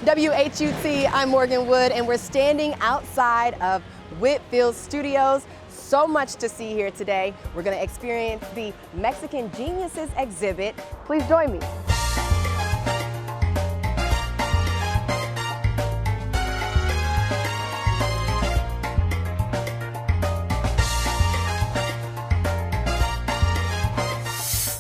WHUT, I'm Morgyn Wood, and we're standing outside of Whitfield Studios. So much to see here today. We're going to experience the Mexican Geniusus Exhibit. Please join me.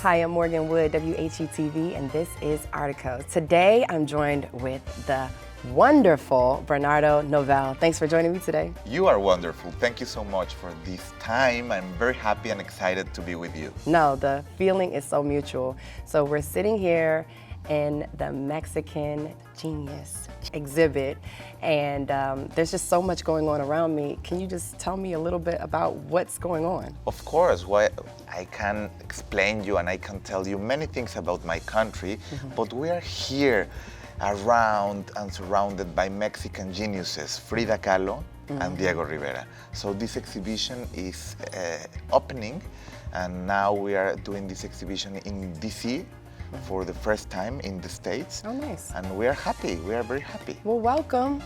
Hi, I'm Morgyn Wood, WHUT-TV, and this is Artico. Today, I'm joined with the wonderful Bernado Noval. Thanks for joining me today. You are wonderful. Thank you so much for this time. I'm very happy and excited to be with you. No, the feeling is so mutual. So we're sitting here in the Mexican Genius Exhibit, and there's just so much going on around me. Can you just tell me a little bit about what's going on? Of course, well, I can explain you and I can tell you many things about my country, but we are here around and surrounded by Mexican geniuses, Frida Kahlo and Diego Rivera. So this exhibition is opening, and now we are doing this exhibition in DC for the first time in the States. Oh, nice. And we are happy, we are very happy. Well, welcome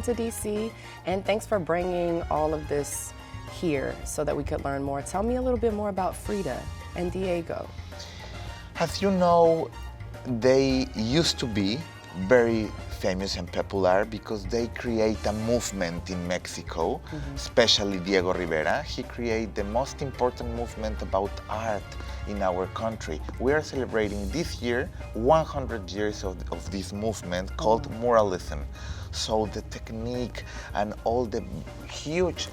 to DC, and thanks for bringing all of this here so that we could learn more. Tell me a little bit more about Frida and Diego. As you know, they used to be very famous and popular because they create a movement in Mexico, especially Diego Rivera. He created the most important movement about art in our country. We are celebrating this year 100 years of this movement called muralism. So the technique and all the huge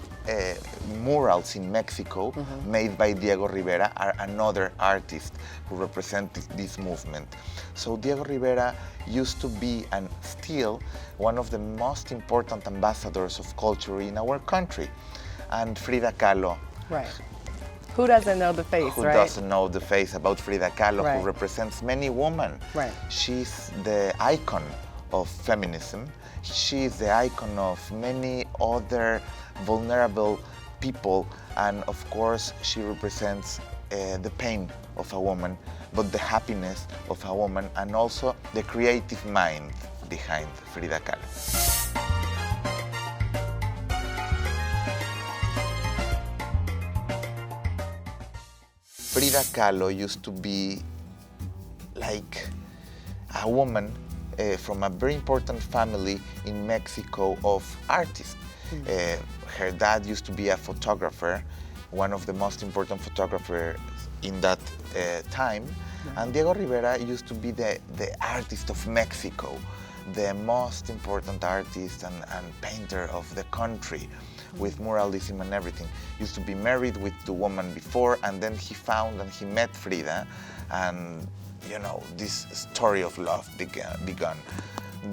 murals in Mexico made by Diego Rivera are another artist who represented this movement. So Diego Rivera used to be and still one of the most important ambassadors of culture in our country. And Frida Kahlo. Right. Who doesn't know the face, Who right? doesn't know the face about Frida Kahlo, Right. who represents many women. Right. She's the icon of feminism. She's the icon of many other vulnerable people, and of course she represents the pain of a woman, but the happiness of a woman, and also the creative mind behind Frida Kahlo. Frida Kahlo used to be like a woman from a very important family in Mexico of artists. Her dad used to be a photographer, one of the most important photographers in that time. And Diego Rivera used to be the artist of Mexico, the most important artist and painter of the country, with muralism and everything. Used to be married with the woman before, and then he found and he met Frida, and you know, this story of love began.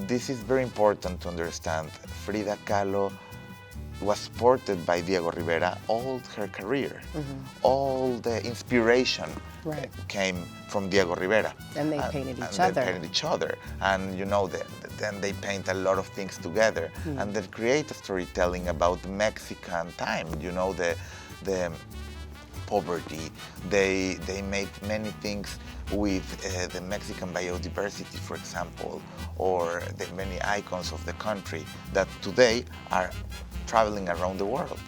This is very important to understand. Frida Kahlo was supported by Diego Rivera all her career. All the inspiration came from Diego Rivera. And they painted each other. They painted each other. And you know, then they paint a lot of things together. And they create a storytelling about the Mexican time, you know, the poverty. They made many things with the Mexican biodiversity, for example, or the many icons of the country that today are traveling around the world.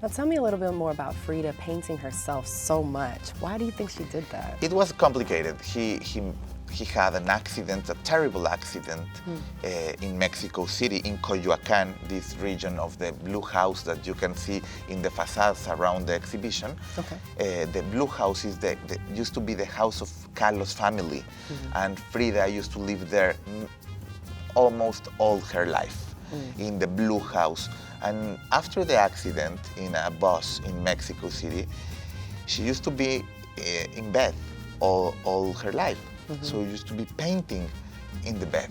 Now tell me a little bit more about Frida painting herself so much. Why do you think she did that? It was complicated. He had an accident, a terrible accident in Mexico City, in Coyoacan, this region of the blue house that you can see in the facades around the exhibition. The blue house is used to be the house of Kahlo's family, and Frida used to live there almost all her life. In the blue house. And after the accident in a bus in Mexico City, she used to be in bed all her life. So used to be painting in the bed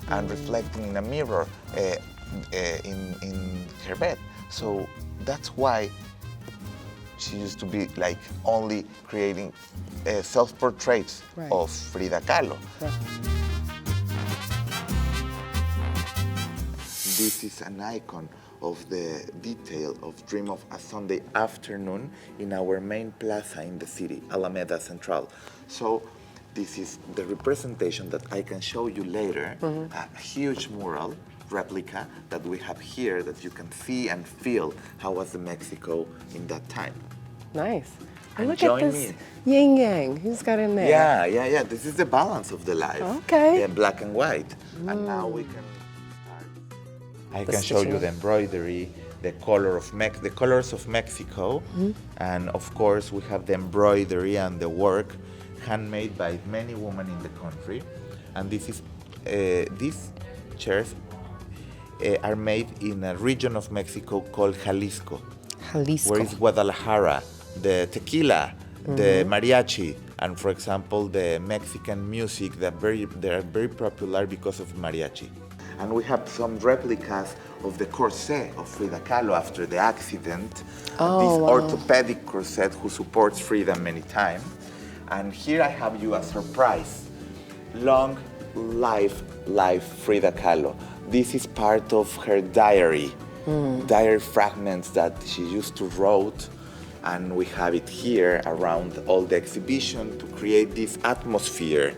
and reflecting in a mirror in her bed. So that's why she used to be like only creating self-portraits of Frida Kahlo. This is an icon of the detail of Dream of a Sunday Afternoon in our main plaza in the city, Alameda Central. So This is the representation that I can show you later, a huge mural replica that we have here that you can see and feel how was the Mexico in that time. Nice. And Look join at this me. yin yang. Who's got in there? Yeah. This is the balance of the life. Okay. Yeah, black and white. And now we can start. I The can show you stitching. the embroidery, the the colors of Mexico, and of course we have the embroidery and the work handmade by many women in the country. And this is these chairs are made in a region of Mexico called Jalisco, Jalisco. where is Guadalajara, the tequila, the mariachi, and for example the Mexican music they are very popular because of mariachi. And we have some replicas of the corset of Frida Kahlo after the accident. This orthopedic corset who supports Frida many times. And here I have you a surprise. Long life Frida Kahlo. This is part of her diary, diary fragments that she used to write, and we have it here around all the exhibition to create this atmosphere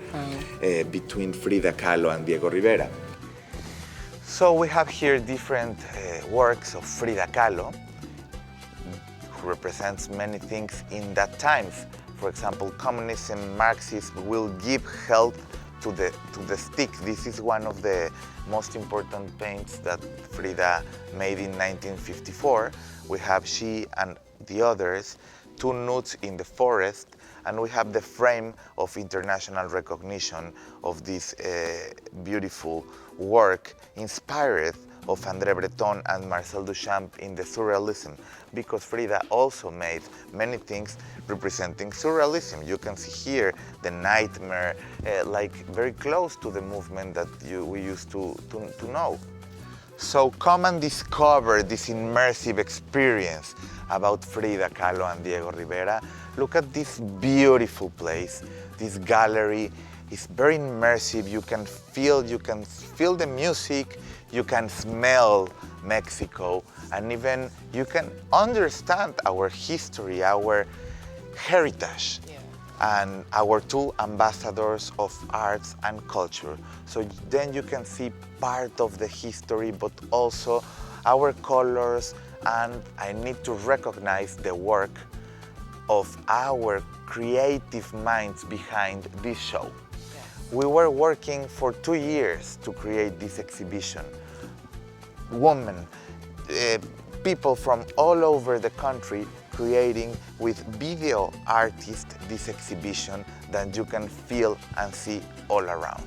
between Frida Kahlo and Diego Rivera. So we have here different works of Frida Kahlo, who represents many things in that times. For example, communism, Marxism will give health to the stick. This is one of the most important paints that Frida made in 1954. We have she and the others, two nudes in the forest, and we have the frame of international recognition of this beautiful work inspired of André Breton and Marcel Duchamp in the Surrealism, because Frida also made many things representing Surrealism. You can see here the nightmare, like very close to the movement that we used to know. So come and discover this immersive experience about Frida Kahlo and Diego Rivera. Look at this beautiful place. This gallery is very immersive. You can feel the music, you can smell Mexico, and even you can understand our history, our heritage, and our two ambassadors of arts and culture. So then you can see part of the history, but also our colors, and I need to recognize the work of our creative minds behind this show. We were working for 2 years to create this exhibition. Women, people from all over the country creating with video artists this exhibition that you can feel and see all around.